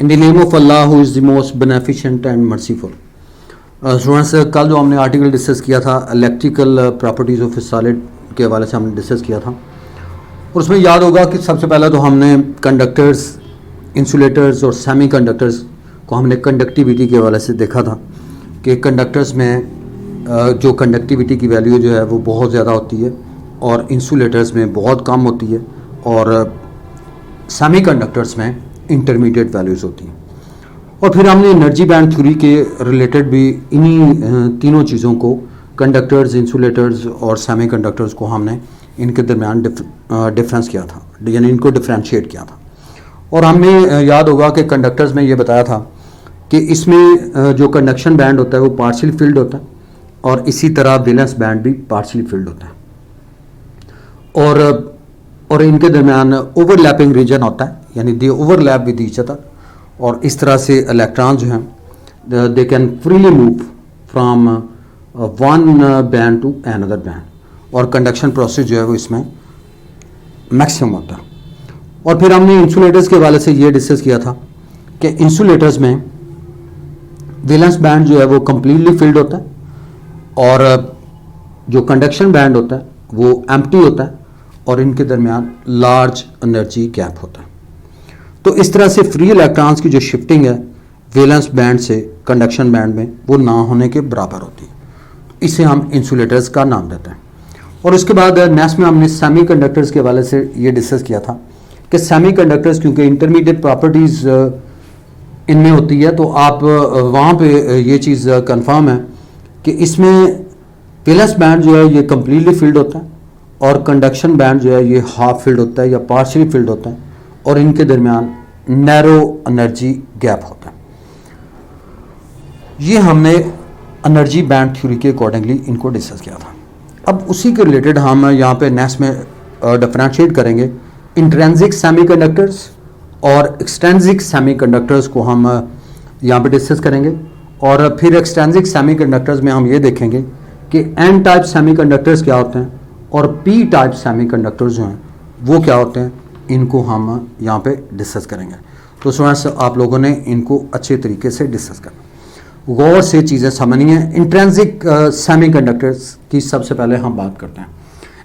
In the name of Allah who is the most beneficent and merciful. Students, कल जो हमने article discuss किया था electrical properties of A solid के हवाले से हमने डिस्कस किया था, और उसमें याद होगा कि सबसे पहले तो हमने कंडक्टर्स, इंसुलेटर्स और सेमी कंडक्टर्स को हमने कंडक्टिविटी के हवाले से देखा था कि कंडक्टर्स में जो कंडक्टिविटी की वैल्यू जो है वो बहुत ज़्यादा होती है और इंसुलेटर्स में बहुत कम होती है और सेमी कंडक्टर्स में इंटरमीडिएट वैल्यूज़ होती हैं। और फिर हमने एनर्जी बैंड थ्योरी के रिलेटेड भी इन्हीं तीनों चीज़ों को, कंडक्टर्स, इंसुलेटर्स और सेमी कंडक्टर्स को हमने इनके दरमियान डिफरेंस किया था, यानी इनको डिफ्रेंशिएट किया था। और हमें याद होगा कि कंडक्टर्स में ये बताया था कि इसमें जो कंडक्शन बैंड होता है वो पार्शियल फील्ड होता है और इसी तरह वैलेंस बैंड भी पार्शियल फील्ड होता है और इनके दरमियान ओवरलैपिंग रीजन होता है, यानी they overlap with each other. और इस तरह से इलेक्ट्रॉन जो हैं they can freely move from one band to another band, और कंडक्शन प्रोसेस जो है वो इसमें मैक्सिमम होता है। और फिर हमने इंसुलेटर्स के हवाले से ये डिस्कस किया था कि इंसुलेटर्स में वैलेंस बैंड जो है वो कम्प्लीटली फिल्ड होता है और जो कंडक्शन बैंड होता है वो एम्प्टी होता है और इनके दरमियान लार्ज एनर्जी गैप होता है। तो इस तरह से फ्री इलेक्ट्रॉन्स की जो शिफ्टिंग है वैलेंस बैंड से कंडक्शन बैंड में वो ना होने के बराबर होती है, इसे हम इंसुलेटर्स का नाम देते हैं। और उसके बाद नेक्स्ट में हमने सेमी कंडक्टर्स के हवाले से ये डिस्कस किया था कि सेमी कंडक्टर्स क्योंकि इंटरमीडिएट प्रॉपर्टीज़ इनमें होती है, तो आप वहाँ पे ये चीज़ कंफर्म है कि इसमें वैलेंस बैंड जो है ये कम्प्लीटली फिल्ड होता है और कंडक्शन बैंड जो है ये हाफ फिल्ड होता है या पार्शियली फिल्ड होता है और इनके दरमियान नैरो एनर्जी गैप होता है। ये हमने एनर्जी बैंड थ्योरी के अकॉर्डिंगली इनको डिस्कस किया था। अब उसी के रिलेटेड हम यहाँ पे नेक्स्ट में डिफरेंशिएट करेंगे इंट्रिंसिक सेमीकंडक्टर्स और एक्सट्रिंसिक सेमीकंडक्टर्स को हम यहाँ पे डिस्कस करेंगे। और फिर एक्सट्रिंसिक सेमीकंडक्टर्स में हम ये देखेंगे कि एन टाइप सेमीकंडक्टर्स क्या होते हैं और पी टाइप सेमीकंडक्टर्स जो हैं वो क्या होते हैं, इनको हम यहाँ पे डिस्कस करेंगे। तो स्टूडेंट्स, आप लोगों ने इनको अच्छे तरीके से डिस्कस करना, गौर से चीज़ें समझनी है। इंट्रिंसिक सेमीकंडक्टर्स की सबसे पहले हम बात करते हैं।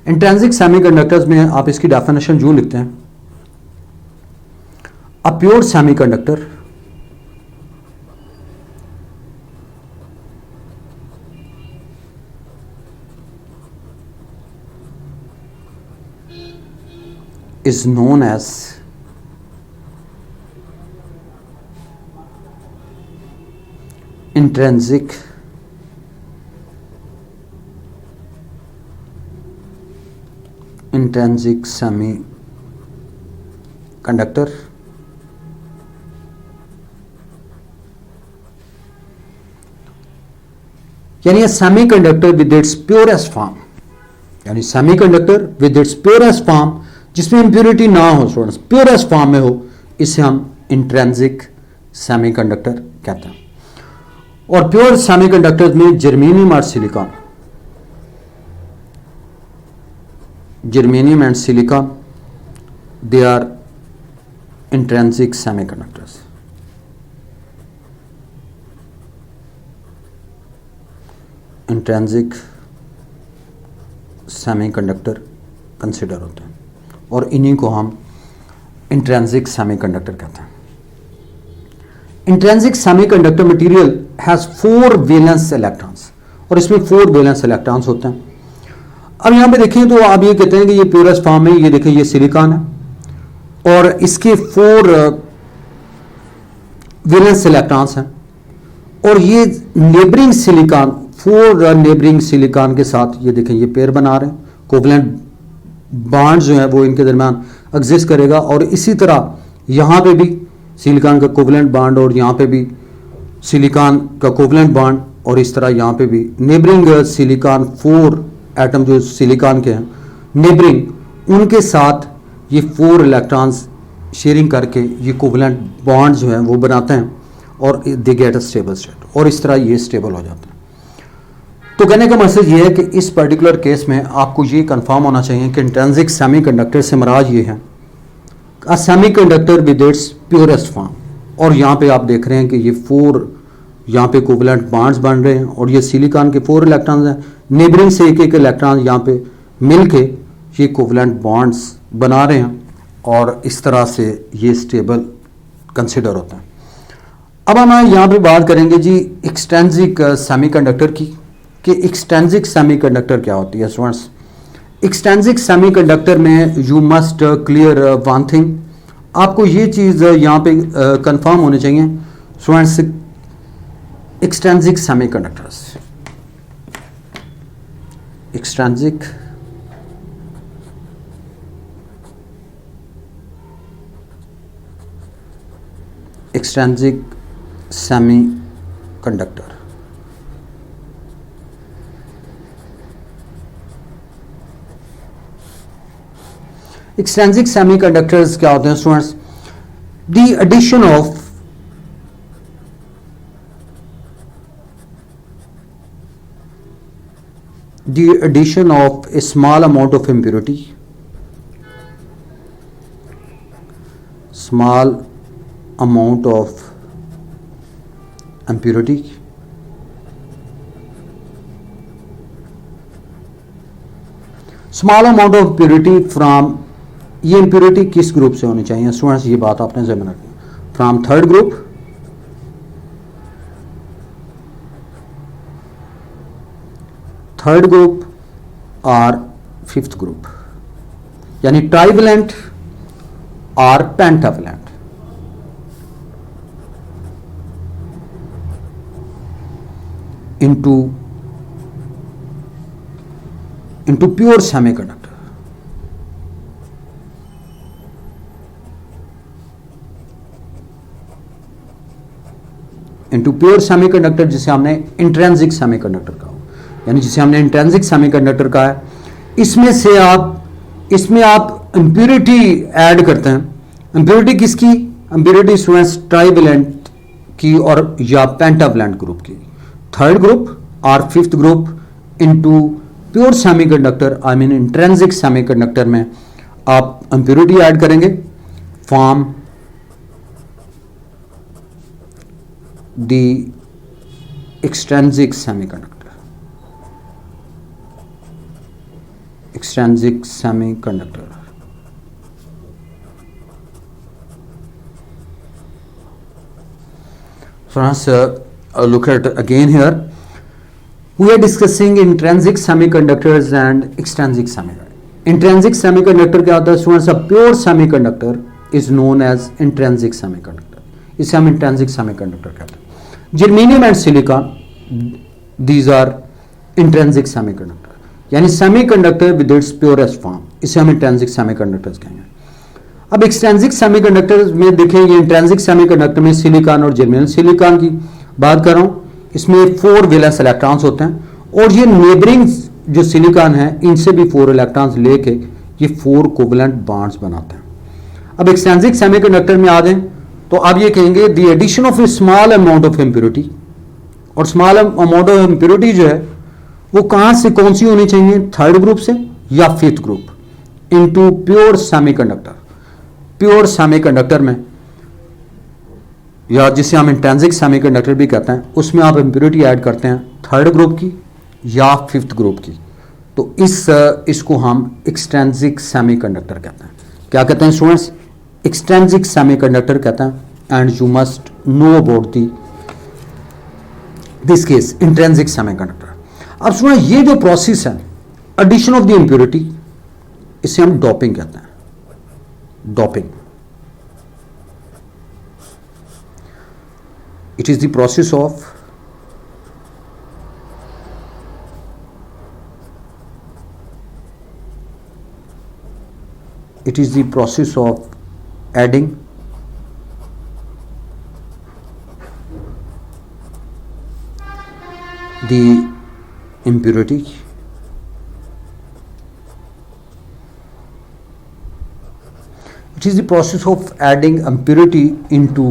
इंट्रिंसिक सेमीकंडक्टर्स में आप इसकी डेफिनेशन जो लिखते हैं, a pure semiconductor is known as intrinsic semiconductor, यानी semiconductor with its purest form, यानी semiconductor with its purest form जिसमें इंप्योरिटी ना हो, स्टूडेंट्स प्योरेस्ट फॉर्म में हो, इसे हम इंट्रिंसिक सेमीकंडक्टर कहते हैं। और प्योर सेमीकंडक्टर्स में जर्मेनियम और silicon, germanium and silicon they are intrinsic semiconductors. Intrinsic semiconductor consider होते हैं और इन्हीं को हम इंट्रिंसिक सेमीकंडक्टर कहते हैं। Intrinsic semiconductor material has 4 valence electrons, और इसमें 4 वैलेंस इलेक्ट्रॉन्स होते हैं। अब यहाँ पे देखें तो आप ये कहते हैं कि ये प्योरेस्ट फॉर्म है, ये देखें ये सिलिकॉन है और इसके 4 वैलेंस इलेक्ट्रॉन्स हैं और ये नेबरिंग सिलिकॉन, 4 नेबरिंग सिलिकॉन के साथ ये देखें ये पेयर बना रहे हैं, कोवलेंट बॉन्ड जो है वो इनके दरमियान एग्जिस्ट करेगा। और इसी तरह यहाँ पे भी सिलिकॉन का कोवलेंट बॉन्ड और यहाँ पे भी सिलिकॉन का कोवलेंट बॉन्ड, और इस तरह यहाँ पे भी नेबरिंग सिलिकॉन 4 एटम जो सिलिकॉन के हैं नेबरिंग, उनके साथ ये 4 इलेक्ट्रॉन्स शेयरिंग करके ये कोवलेंट बॉन्ड जो है वो बनाते हैं और they get a stable state, और इस तरह ये स्टेबल हो जाता है। तो कहने का मैसेज ये है कि इस पर्टिकुलर केस में आपको ये कंफर्म होना चाहिए कि इंट्रिंसिक सेमीकंडक्टर से मराज ये है अ semiconductor with its purest form, और यहाँ पे आप देख रहे हैं कि ये 4 यहाँ पे कोवलेंट बॉन्ड्स बन रहे हैं और ये सिलिकॉन के 4 इलेक्ट्रॉन्स हैं, नेबरिंग से एक इलेक्ट्रॉन यहाँ पे मिलके ये कोवलेंट बॉन्ड्स बना रहे हैं और इस तरह से ये स्टेबल कंसिडर होता है। अब हम यहाँ पे बात करेंगे जी एक्सट्रिंसिक सेमीकंडक्टर की, कि एक्सट्रिंसिक सेमीकंडक्टर क्या होती है स्टूडेंट्स। एक्सट्रिंसिक सेमीकंडक्टर में you must clear one thing, आपको ये चीज़ यहाँ पे कंफर्म होनी चाहिए students. Extrinsic semiconductors, extrinsic semiconductor extrinsic semiconductors क्या होते हैं students? The addition of a small amount of impurity, small amount of impurity from, ये impurity किस ग्रुप से होनी चाहिए स्टूडेंट्स, ये बात आपने ज़हन में रखनी, from third group, third group और फिफ्थ ग्रुप, यानी ट्राइवेलेंट और pentavalent. into pure semiconductor, into pure semiconductor जिसे हमने इंट्रिंसिक सेमीकंडक्टर कहा, यानी जिसे हमने इंट्रिंसिक सेमीकंडक्टर कहा है। इसमें आप इंप्योरिटी ऐड करते हैं। इंप्योरिटी किसकी? इंप्योरिटी स्टूडेंट्स ट्राइवेलेंट की और या पेंटावेलेंट ग्रुप की, थर्ड ग्रुप और fifth group into pure semiconductor, I mean intrinsic semiconductor में आप इंप्योरिटी ऐड करेंगे, form the extrinsic semiconductor, extrinsic semiconductor. So let's look at again here. We are discussing intrinsic semiconductors and extrinsic semiconductor. Intrinsic semiconductor क्या होता है students? A pure semiconductor is known as intrinsic semiconductor. इसे हम intrinsic semiconductor कहते हैं. Germanium and silicon, these are intrinsic semiconductor. यानी semiconductor with its purest form, इसे हम इंट्रिंसिक सेमीकंडक्टर्स कहेंगे। अब एक्सट्रिंसिक सेमीकंडक्टर्स में देखें, ये इंट्रिंसिक सेमीकंडक्टर में सिलिकॉन और जर्मेनियम, सिलिकॉन की बात कर रहा हूं, इसमें 4 वैलेंस इलेक्ट्रॉन्स होते हैं और ये नेबरिंग जो सिलिकॉन है इनसे भी 4 इलेक्ट्रॉन्स लेके ये 4 कोवलेंट बॉन्ड्स बनाते हैं। अब एक्सट्रिंसिक सेमीकंडक्टर में आ जाएं तो आप ये कहेंगे the addition of a small amount of impurity, और स्मॉल अमाउंट ऑफ इम्प्योरिटी जो है वो कहां से कौन सी होनी चाहिए? थर्ड ग्रुप से या fifth group, into pure semiconductor. Pure semiconductor में या जिसे हम इंट्रिंसिक सेमीकंडक्टर भी कहते हैं, उसमें आप इंप्योरिटी ऐड करते हैं थर्ड ग्रुप की या फिफ्थ ग्रुप की, तो इसको हम एक्सट्रिंसिक सेमीकंडक्टर कहते हैं। क्या कहते हैं स्टूडेंट्स? एक्सट्रिंसिक सेमीकंडक्टर कहते हैं। And you must know about this case intrinsic semiconductor. अब सुना, ये जो प्रोसेस है एडिशन ऑफ द इंप्योरिटी, इसे हम डोपिंग कहते हैं। Doping, it is the process of adding the impurity it is the process of adding impurity into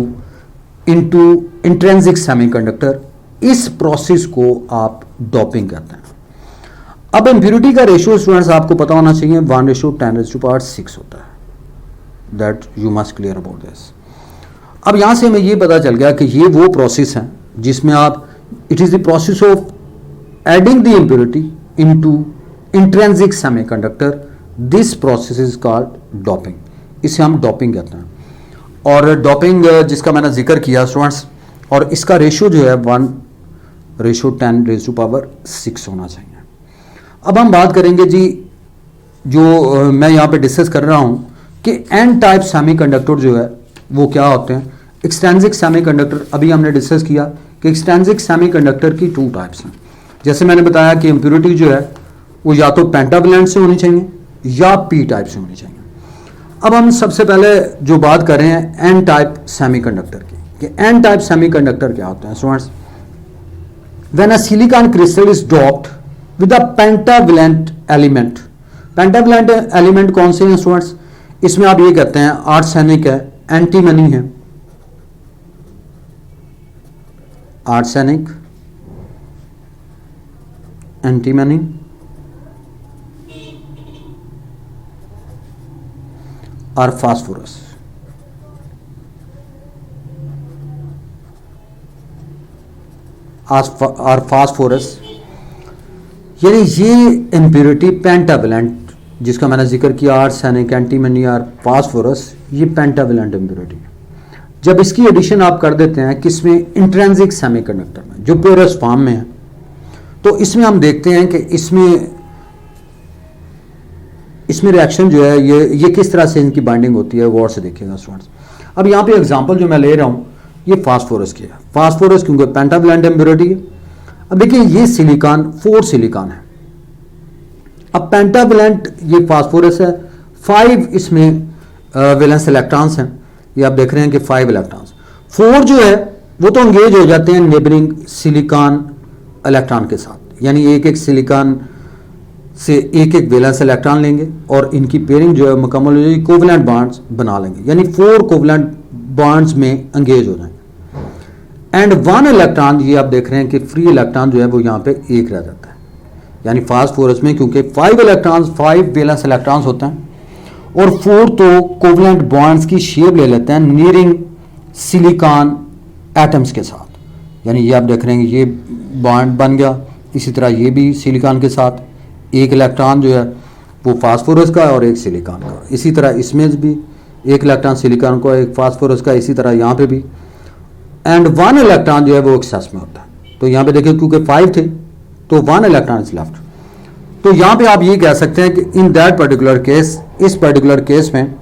intrinsic semiconductor। इस प्रोसेस को आप डोपिंग कहते हैं। अब इंप्योरिटी का रेशियो स्टूडेंट्स आपको पता होना चाहिए 1:10⁻⁶ होता है, that you must clear about this. अब यहाँ से हमें ये पता चल गया कि ये वो प्रोसेस है जिसमें आप, it is the process of adding the impurity into intrinsic semiconductor. This process is called doping. इसे हम डोपिंग कहते हैं। और डोपिंग जिसका मैंने जिक्र किया स्टूडेंट्स, और इसका रेशो जो है 1:10⁻⁶ होना चाहिए। अब हम बात करेंगे जी, जो मैं यहाँ पे डिस्कस कर रहा हूँ कि एन टाइप सेमीकंडक्टर जो है वो क्या होते हैं। एक्सट्रिंसिक सेमीकंडक्टर, अभी हमने डिस्कस किया कि एक्सट्रिंसिक सेमीकंडक्टर की 2 टाइप्स हैं। जैसे मैंने बताया कि इम्प्योरिटी जो है वो या तो पेंटावैलेंट से होनी चाहिए या पी टाइप से होनी चाहिए। अब हम सबसे पहले जो बात कर रहे हैं एन टाइप सेमीकंडक्टर की, कि एन टाइप सेमीकंडक्टर क्या होते हैं students. When a silicon crystal is doped with a pentavalent element. Pentavalent element कौन से हैं स्टूडेंट्स? इसमें आप ये कहते हैं आर्सेनिक है, एंटीमनी है, आर्सेनिक, एंटीमनी और फास्फोरस। और फास्फोरस, यानी ये इम्प्योरिटी पेंटावैलेंट, जिसका मैंने जिक्र किया आर्सेनिक, एंटीमनी और फास्फोरस, ये पेंटावैलेंट इम्प्योरिटी है। जब इसकी एडिशन आप कर देते हैं किसमें, इंट्रिंसिक सेमीकंडक्टर में, जो प्योरेस्ट फॉर्म में है, तो इसमें हम देखते हैं कि इसमें रिएक्शन जो है ये किस तरह से इनकी बाइंडिंग होती है, गौर से देखिएगा स्टूडेंट्स। अब यहाँ पे एग्जांपल जो मैं ले रहा हूँ ये फास्फोरस की है। फास्फोरस क्योंकि पेंटावैलेंट इम्प्योरिटी है। अब देखिए ये सिलिकॉन 4 सिलिकॉन है। अब पेंटावैलेंट ये फास्फोरस है, 5 इसमें वैलेंस इलेक्ट्रॉन्स हैं। ये आप देख रहे हैं कि 5 इलेक्ट्रॉन्स, 4 जो है वो तो एंगेज हो जाते हैं नेबरिंग सिलिकॉन इलेक्ट्रॉन के साथ, यानी एक एक सिलिकॉन से एक एक वैलेंस इलेक्ट्रॉन लेंगे और इनकी पेयरिंग जो है मुकम्मल हो जाएगी, कोवलेंट बॉन्ड्स बना लेंगे, यानी 4 कोवलेंट बॉन्ड्स में एंगेज हो जाएंगे। एंड 1 इलेक्ट्रॉन, ये आप देख रहे हैं कि फ्री इलेक्ट्रॉन जो है वो यहाँ पे एक रह जाता है। यानी फास्फोरस में क्योंकि 5 इलेक्ट्रॉन्स, 5 वैलेंस इलेक्ट्रॉन्स होते हैं और 4 तो कोवलेंट बॉन्ड्स की शेप ले लेते हैं नियरिंग सिलिकॉन एटम्स के साथ। यानी ये आप देख रहे हैं ये बॉन्ड बन गया। इसी तरह ये भी सिलिकॉन के साथ, एक इलेक्ट्रॉन जो है वो फास्फोरस का और एक सिलिकॉन का। इसी तरह इसमें भी एक इलेक्ट्रॉन सिलिकॉन का, एक फास्फोरस का, इसी तरह यहाँ पे भी। एंड 1 इलेक्ट्रॉन जो है वो एक्सेस में होता है। तो यहाँ पे देखिए क्योंकि 5 थे तो 1 इलेक्ट्रॉन इज लेफ्ट। तो यहाँ पे आप ये कह सकते हैं कि इन दैट पर्टिकुलर केस, इस पर्टिकुलर केस में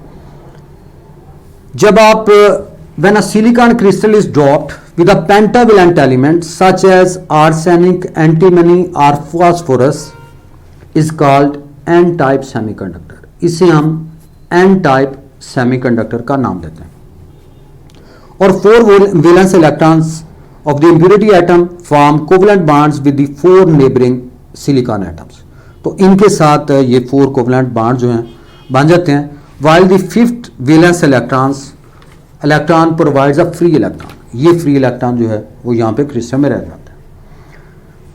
जब आप when a silicon crystal is dropped with a pentavalent element such as arsenic, antimony or phosphorus is called n-type semiconductor। इसे हम n-type semiconductor का नाम देते हैं। और 4 valence electrons of the impurity atom form covalent bonds with the 4 neighboring silicon atoms। तो इनके साथ ये 4 covalent bonds जो हैं बन जाते हैं, while the 5th valence electron provides a free electron। ये फ्री इलेक्ट्रॉन जो है वो यहाँ पे क्रिस्टल में रह जाता है।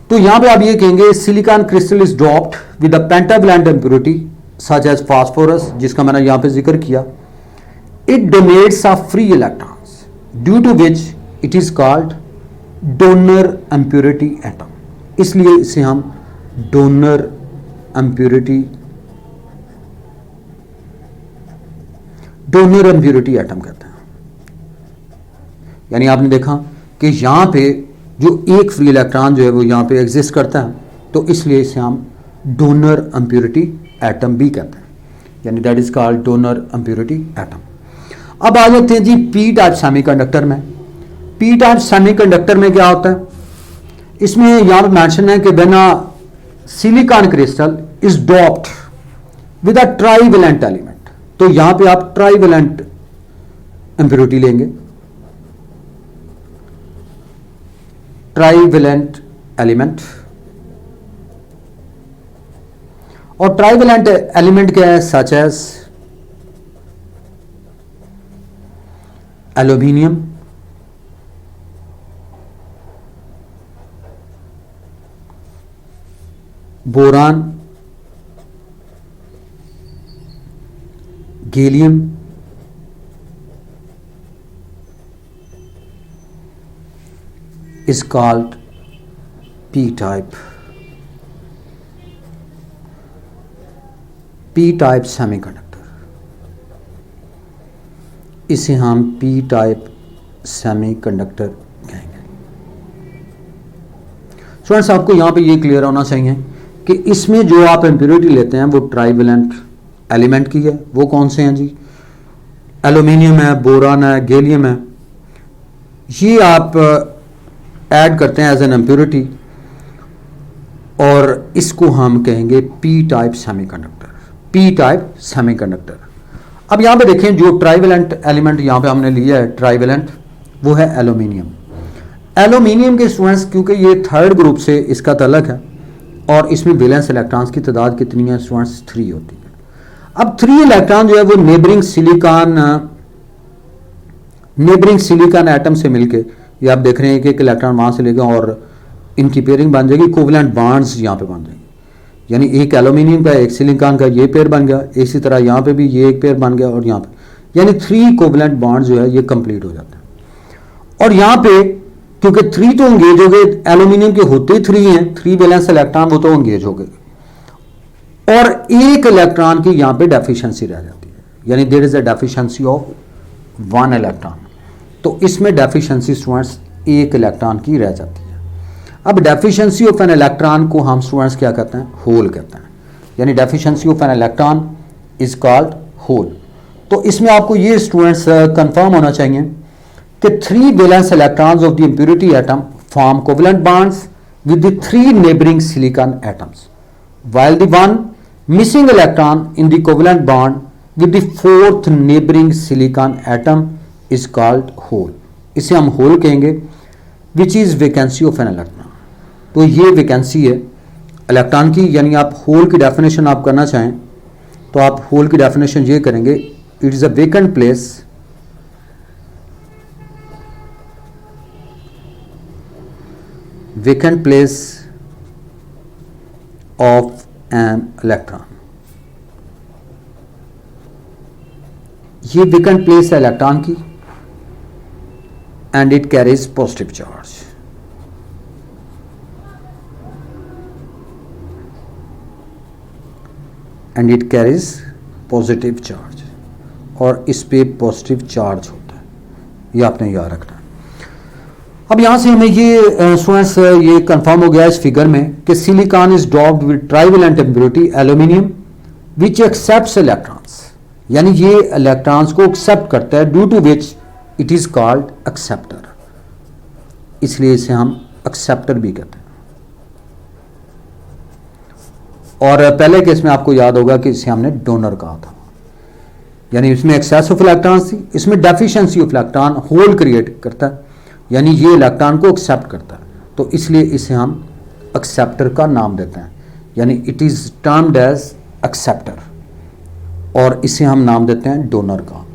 तो यहाँ पे आप ये कहेंगे silicon crystal is dropped with a pentavalent impurity such as phosphorus, जिसका मैंने यहाँ पे जिक्र किया। It donates a free electrons due to which it is called donor impurity atom. इसलिए इसे हम डोनर इम्प्योरिटी एटम कहते हैं। यानी आपने देखा कि यहाँ पे जो एक फ्री इलेक्ट्रॉन जो है वो यहाँ पे एग्जिस्ट करता है, तो इसलिए इसे हम डोनर इम्प्योरिटी एटम भी कहते हैं। यानी that is called donor impurity atom. अब आ जाते हैं जी पी टाइप सेमीकंडक्टर में। पी टाइप सेमीकंडक्टर में क्या होता है, इसमें यहाँ पे मेंशन है कि when a silicon crystal is doped with a trivalent element. तो यहाँ पे आप ट्राइवेलेंट इम्प्योरिटी लेंगे, ट्राइवेलेंट एलिमेंट। और ट्राइवेलेंट एलिमेंट क्या है, such as aluminium, boron, gallium, is called p-type semiconductor. इसे हम p-type semiconductor कहेंगे. स्टूडेंट्स आपको यहाँ पे ये क्लियर होना चाहिए कि इसमें जो आप इम्प्योरिटी लेते हैं वो ट्राइवेलेंट एलिमेंट की है. वो कौन से हैं जी? एल्यूमिनियम है, बोरान है, गैलियम है. ये आप ऐड करते हैं एज एन इम्प्योरिटी और इसको हम कहेंगे p-type सेमीकंडक्टर. p-type semiconductor. अब यहाँ पे देखें जो ट्राइवेलेंट एलिमेंट यहाँ पे हमने लिया है ट्राइवेलेंट, वो है एल्यूमिनियम. एल्यूमिनियम के स्टूडेंट्स क्योंकि ये थर्ड ग्रुप से इसका तल्लक है और इसमें वैलेंस इलेक्ट्रॉन्स की तादाद कितनी है स्टूडेंट्स? 3 होती है. अब 3 इलेक्ट्रॉन जो है वो नेबरिंग सिलिकॉन एटम से मिलके, ये आप देख रहे हैं कि एक इलेक्ट्रॉन वहां से लेगा और इनकी पेयरिंग बन जाएगी, कोवलेंट बॉन्ड्स यहाँ पे बन जाएंगे. यानी एक एल्यूमिनियम का एक सिलिकॉन का ये पेयर बन गया, इसी तरह यहाँ पे भी ये एक पेयर बन गया और यहाँ पे, यानी 3 कोवलेंट बॉन्ड जो है ये कंप्लीट हो जाता है. और यहाँ पे क्योंकि 3 तो एंगेज हो गए, एल्यूमिनियम के होते ही 3 हैं, 3 वैलेंस इलेक्ट्रॉन वो तो एंगेज हो गए और एक इलेक्ट्रॉन की यहाँ पे डेफिशिएंसी रह जाती है. यानी there is a deficiency of 1 electron. तो इसमें डेफिशिएंसी स्टूडेंट्स 1 इलेक्ट्रॉन की रह जाती है. अब डेफिशिएंसी ऑफ एन इलेक्ट्रॉन को हम स्टूडेंट्स क्या कहते हैं? होल कहते हैं. यानी deficiency of an electron is called hole. तो इसमें आपको ये स्टूडेंट्स कंफर्म होना चाहिए कि 3 valence electrons of the impurity atom form covalent bonds with the 3 neighbouring silicon atoms, while the one missing electron in the covalent bond with the 4th neighboring silicon atom is called hole. इसे हम whole कहेंगे, which is vacancy of an electron. तो ये vacancy है electron की. यानी आप whole की डेफिनेशन आप करना चाहें तो आप होल की डेफिनेशन ये करेंगे, it is a vacant place of an electron. ये vacant place है इलेक्ट्रॉन की and it carries positive charge. and it carries positive charge. और इस पे पॉजिटिव चार्ज होता है, ये आपने याद रखना है. अब यहां से हमें ये स्टूडेंट्स ये कंफर्म हो गया इस फिगर में कि silicon is doped with trivalent impurity aluminium which accepts electrons. यानी ये इलेक्ट्रॉन्स को एक्सेप्ट करता है, due to which it is called acceptor. इसलिए इसे हम एक्सेप्टर भी कहते हैं. और पहले केस में आपको याद होगा कि इसे हमने डोनर कहा था. यानी इसमें एक्सेस ऑफ इलेक्ट्रॉन्स थी, इसमें deficiency of electron hole create करता है. यानी ये इलेक्ट्रॉन को एक्सेप्ट करता है, तो इसलिए इसे हम एक्सेप्टर का नाम देते हैं. यानी it is termed as acceptor और इसे हम नाम देते हैं डोनर का.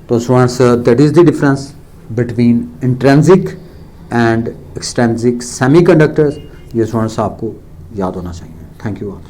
तो students that is the difference between intrinsic and extrinsic semiconductors. ये स्टूडेंट्स आपको याद होना चाहिए. Thank you all.